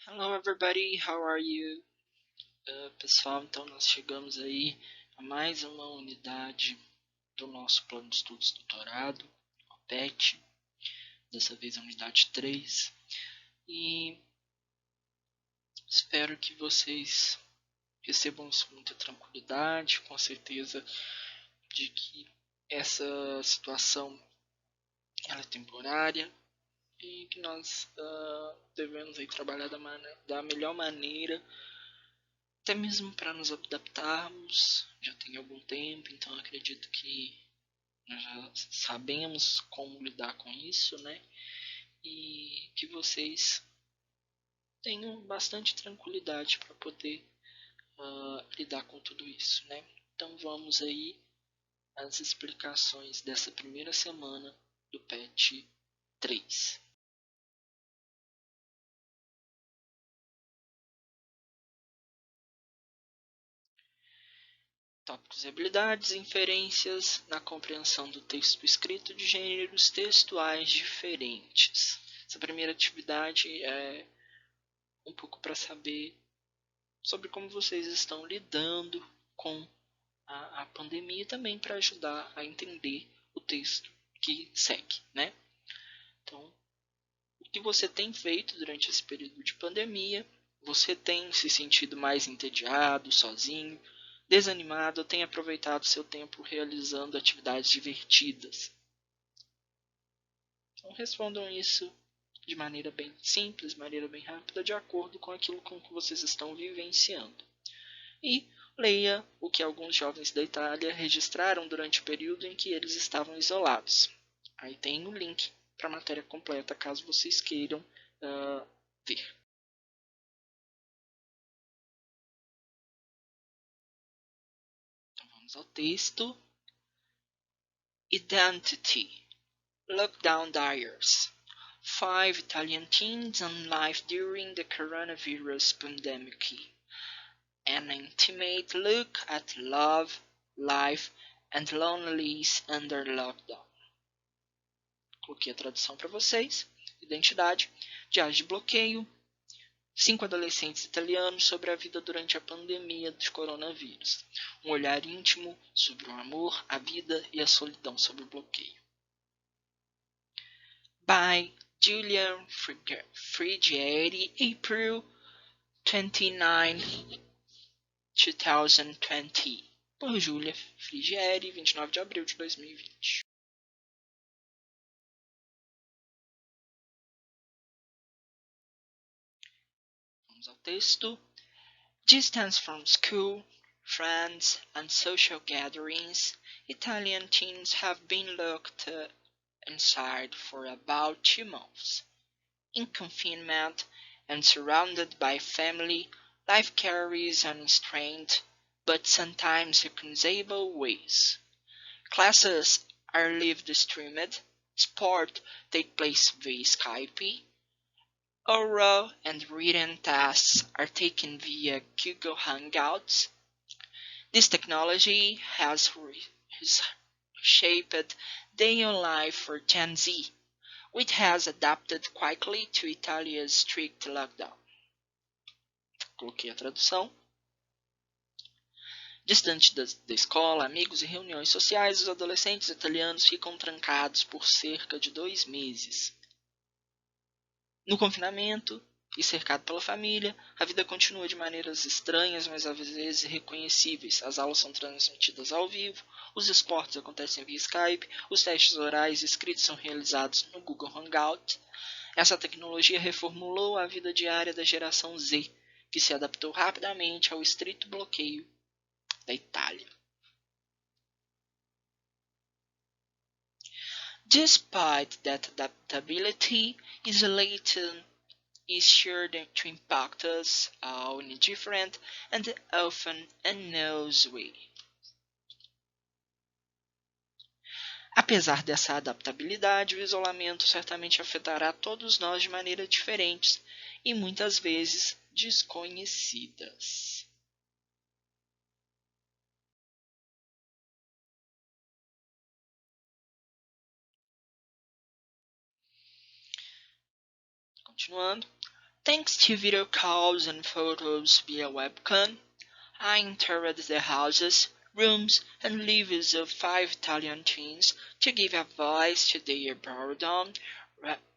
Hello everybody, how are you? Pessoal, então nós chegamos aí a mais uma unidade do nosso plano de estudos doutorado, o PET, dessa vez a unidade 3. E espero que vocês recebam isso com muita tranquilidade, com certeza de que essa situação ela é temporária e que nós devemos aí trabalhar da melhor maneira, até mesmo para nos adaptarmos. Já tem algum tempo, então acredito que nós já sabemos como lidar com isso, né? E que vocês tenham bastante tranquilidade para poder lidar com tudo isso, né? Então vamos aí às explicações dessa primeira semana do PET 3. Tópicos e habilidades, inferências na compreensão do texto escrito de gêneros textuais diferentes. Essa primeira atividade é um pouco para saber sobre como vocês estão lidando com a pandemia e também para ajudar a entender o texto que segue, né? Então, o que você tem feito durante esse período de pandemia? Você tem se sentido mais entediado, sozinho, desanimado ou tem aproveitado seu tempo realizando atividades divertidas? Então respondam isso de maneira bem simples, de maneira bem rápida, de acordo com aquilo com que vocês estão vivenciando. E leia o que alguns jovens da Itália registraram durante o período em que eles estavam isolados. Aí tem o link para a matéria completa, caso vocês queiram ver. Então vamos ao texto. Identity. Lockdown Diaries. 5 Italian teens on life during the coronavirus pandemic. An intimate look at love, life, and loneliness under lockdown. Coloquei a tradução para vocês. Identidade, diário de bloqueio. 5 adolescentes italianos sobre a vida durante a pandemia do coronavírus. Um olhar íntimo sobre o amor, a vida e a solidão sob o bloqueio. By Julian Frigieri, April 29, 2020. Por Julia Frigieri, 29 de abril de 2020. Vamos ao texto. Distance from school, friends, and social gatherings, Italian teens have been locked inside for about 2 months. In confinement and surrounded by family, life carries unrestrained, but sometimes recognizable ways. Classes are live-streamed, sport takes place via Skype, oral and written tests are taken via Google Hangouts. This technology has shaped daily life for Gen Z, which has adapted quickly to Italia's strict lockdown. Coloquei a tradução. Distante da escola, amigos e reuniões sociais, os adolescentes italianos ficam trancados por cerca de 2 meses. No confinamento e cercado pela família, a vida continua de maneiras estranhas, mas às vezes reconhecíveis. As aulas são transmitidas ao vivo, os esportes acontecem via Skype, os testes orais e escritos são realizados no Google Hangout. Essa tecnologia reformulou a vida diária da geração Z, que se adaptou rapidamente ao estrito bloqueio da Itália. Despite that adaptability, isolation is sure to impact us all in a different and often unknown way. Apesar dessa adaptabilidade, o isolamento certamente afetará todos nós de maneiras diferentes e muitas vezes desconhecidas. Continuando. Thanks to video calls and photos via webcam, I entered the houses, rooms, and lives of 5 Italian teens to give a voice to their boredom,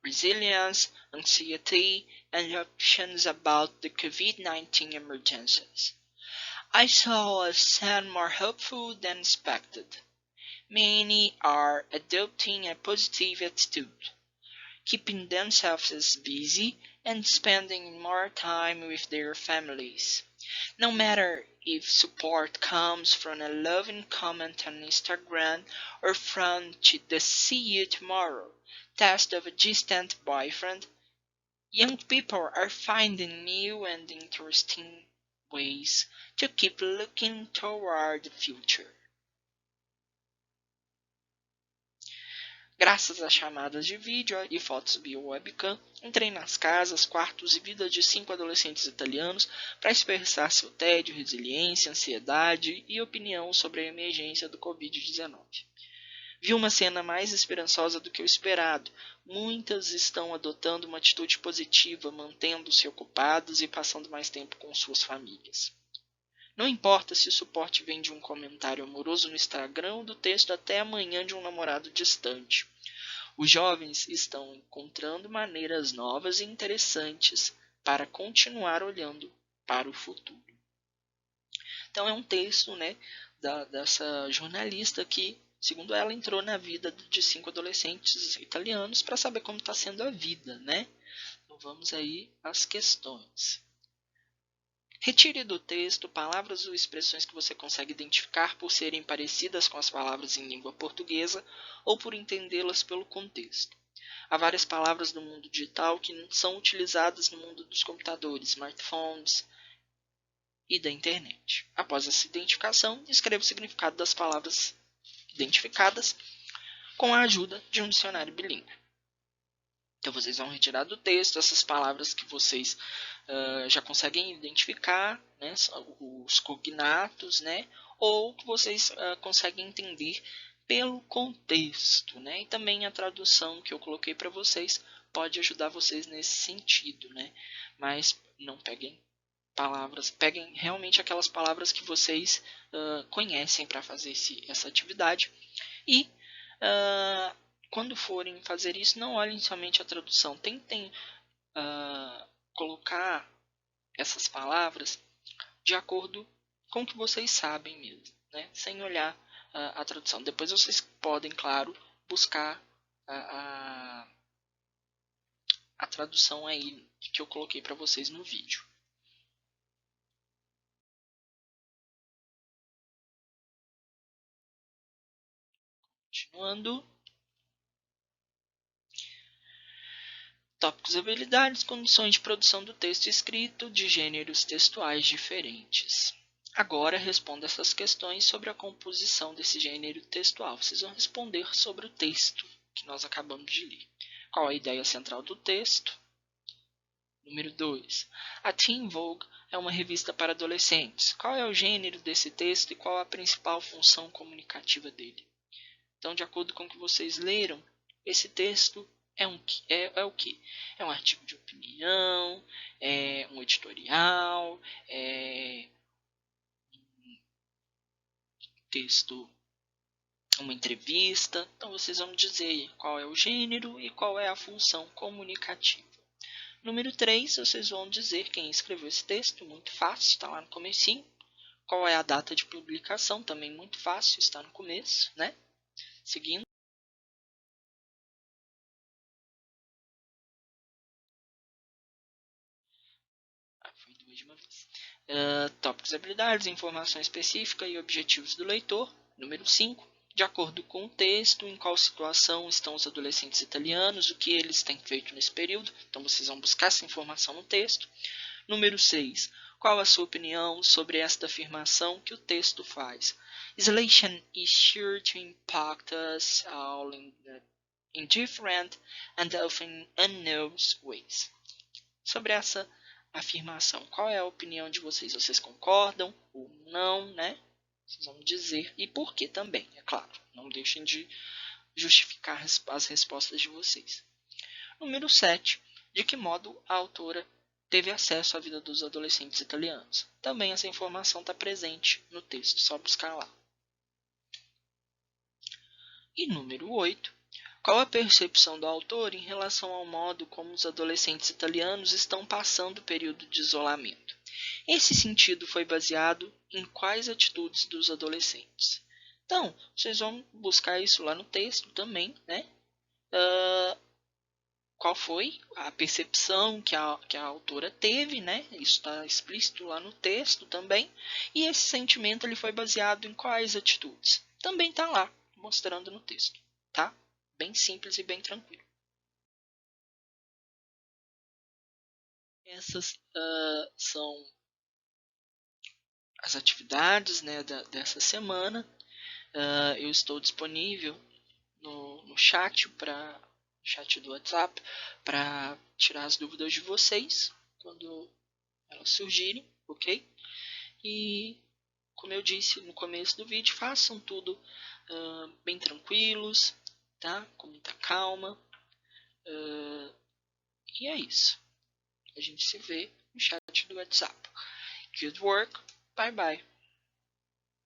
resilience, anxiety, and options about the COVID-19 emergencies. I saw a scene more hopeful than expected. Many are adopting a positive attitude, keeping themselves busy and spending more time with their families. No matter if support comes from a loving comment on Instagram or from the see you tomorrow text of a distant boyfriend, young people are finding new and interesting ways to keep looking toward the future. Graças a chamadas de vídeo e fotos via webcam, entrei nas casas, quartos e vidas de 5 adolescentes italianos para expressar seu tédio, resiliência, ansiedade e opinião sobre a emergência do Covid-19. Vi uma cena mais esperançosa do que o esperado. Muitas estão adotando uma atitude positiva, mantendo-se ocupadas e passando mais tempo com suas famílias. Não importa se o suporte vem de um comentário amoroso no Instagram ou do texto até amanhã de um namorado distante. Os jovens estão encontrando maneiras novas e interessantes para continuar olhando para o futuro. Então é um texto, né, dessa jornalista que, segundo ela, entrou na vida de 5 adolescentes italianos para saber como está sendo a vida, né? Então vamos aí às questões. Retire do texto palavras ou expressões que você consegue identificar por serem parecidas com as palavras em língua portuguesa ou por entendê-las pelo contexto. Há várias palavras do mundo digital que são utilizadas no mundo dos computadores, smartphones e da internet. Após essa identificação, escreva o significado das palavras identificadas com a ajuda de um dicionário bilíngue. Então vocês vão retirar do texto essas palavras que vocês já conseguem identificar, né, os cognatos, né, ou que vocês conseguem entender pelo contexto, né, e também a tradução que eu coloquei para vocês pode ajudar vocês nesse sentido, né, mas não peguem palavras, peguem realmente aquelas palavras que vocês conhecem para fazer essa atividade e quando forem fazer isso, não olhem somente a tradução, tentem colocar essas palavras de acordo com o que vocês sabem mesmo, né? Sem olhar a tradução. Depois vocês podem, claro, buscar a tradução aí que eu coloquei para vocês no vídeo. Continuando. Tópicos, habilidades, condições de produção do texto escrito de gêneros textuais diferentes. Agora responda essas questões sobre a composição desse gênero textual. Vocês vão responder sobre o texto que nós acabamos de ler. Qual a ideia central do texto? Número 2. A Teen Vogue é uma revista para adolescentes. Qual é o gênero desse texto e qual a principal função comunicativa dele? Então, de acordo com o que vocês leram, esse texto é o que? É um artigo de opinião, é um editorial, é um texto, uma entrevista. Então vocês vão dizer qual é o gênero e qual é a função comunicativa. Número 3, vocês vão dizer quem escreveu esse texto, muito fácil, está lá no comecinho. Qual é a data de publicação, também muito fácil, está no começo, né? Seguindo. Foi duas de uma vez. Tópicos, habilidades, informação específica e objetivos do leitor. Número 5. De acordo com o texto, em qual situação estão os adolescentes italianos, o que eles têm feito nesse período. Então vocês vão buscar essa informação no texto. Número 6. Qual a sua opinião sobre esta afirmação que o texto faz? Isolation is sure to impact us all in different and often unknown ways. Sobre essa afirmação, qual é a opinião de vocês? Vocês concordam ou não, né? Vocês vão dizer e por que também, é claro. Não deixem de justificar as respostas de vocês. Número 7. De que modo a autora teve acesso à vida dos adolescentes italianos. Também essa informação está presente no texto, só buscar lá. E número 8. Qual a percepção do autor em relação ao modo como os adolescentes italianos estão passando o período de isolamento? Esse sentido foi baseado em quais atitudes dos adolescentes? Então, vocês vão buscar isso lá no texto também, né? Qual foi a percepção que a autora teve, né? Isso está explícito lá no texto também. E esse sentimento ele foi baseado em quais atitudes? Também está lá, mostrando no texto, tá? Bem simples e bem tranquilo. Essas são as atividades, né, dessa semana. Eu estou disponível no chat do WhatsApp para tirar as dúvidas de vocês quando elas surgirem, ok? E como eu disse no começo do vídeo, façam tudo bem tranquilos, tá? Com muita calma. E é isso. A gente se vê no chat do WhatsApp. Good work. Bye bye.